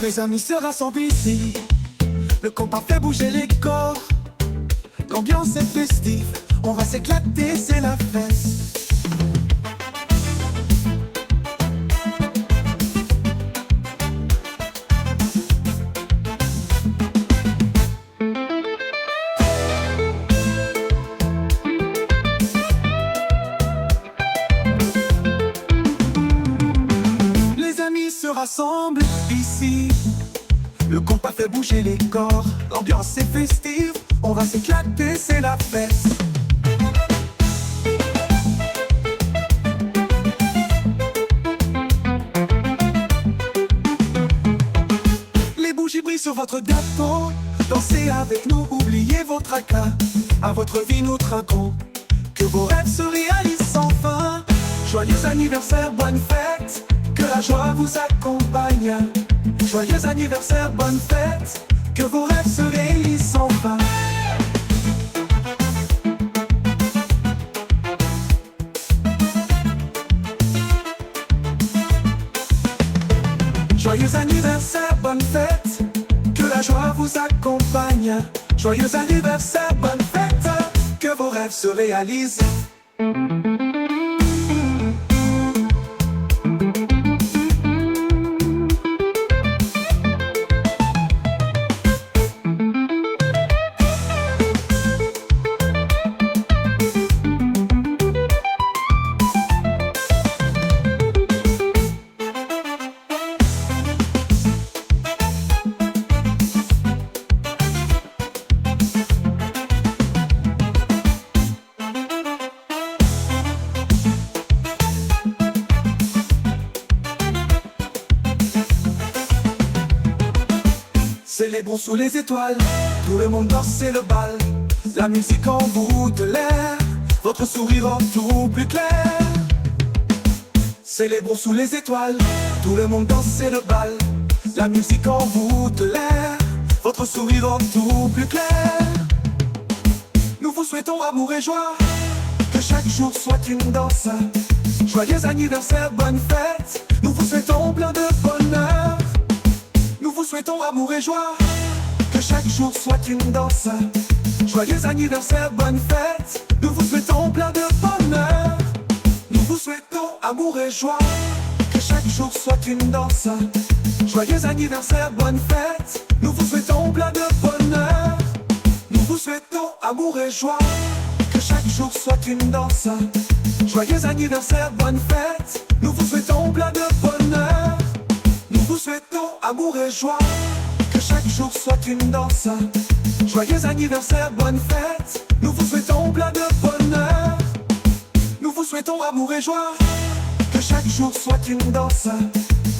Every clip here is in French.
les amis se rassemblent ici. Le compas fait bouger les corps. L'ambiance est festive, on va s'éclater, c'est la fête. Les amis se rassemblent ici. Le compas fait bouger les corps. L'ambiance est festive, on va s'éclater, c'est la fête. Les bougies brillent sur votre gâteau. Dansez avec nous, oubliez vos tracas. À votre vie nous trinquons, que vos rêves se réalisent sans fin. Joyeux anniversaire, bonne fête, que la joie vous accompagne. Joyeux anniversaire, bonne fête, que vos rêves se réalisent sans fin. Joyeux anniversaire, bonne fête, que la joie vous accompagne. Joyeux anniversaire, bonne fête, que vos rêves se réalisent. Célébrons sous les étoiles, tout le monde danse, c'est le bal. La musique en vous de l'air, votre sourire rend tout plus clair. Célébrons sous les étoiles, tout le monde danse, c'est le bal. La musique en vous de l'air, votre sourire rend tout plus clair. Nous vous souhaitons amour et joie, que chaque jour soit une danse. Joyeux anniversaire, bonne fête, nous vous souhaitons plein de bonheur. Nous vous souhaitons amour et joie, que chaque jour soit une danse. Joyeux anniversaire, bonne fête, nous vous souhaitons plein de bonheur. Nous vous souhaitons amour et joie, que chaque jour soit une danse. Joyeux anniversaire, bonne fête, nous vous souhaitons plein de bonheur. Nous vous souhaitons amour et joie, que chaque jour soit une danse. Joyeux anniversaire, bonne fête, nous vous souhaitons plein de bonheur. Nous vous souhaitons amour et joie, que chaque jour soit une danse. Joyeux anniversaire, bonne fête, nous vous souhaitons plein de bonheur. Nous vous souhaitons amour et joie, que chaque jour soit une danse.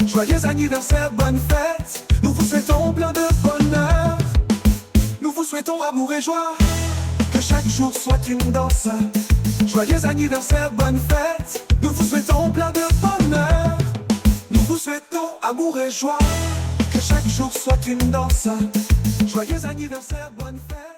Joyeux anniversaire, bonne fête, nous vous souhaitons plein de bonheur. Nous vous souhaitons amour et joie, que chaque jour soit une danse. Joyeux anniversaire, bonne fête, nous vous souhaitons plein de bonheur. Nous vous souhaitons amour et joie, que chaque jour soit une danse. Joyeux anniversaire, bonne fête.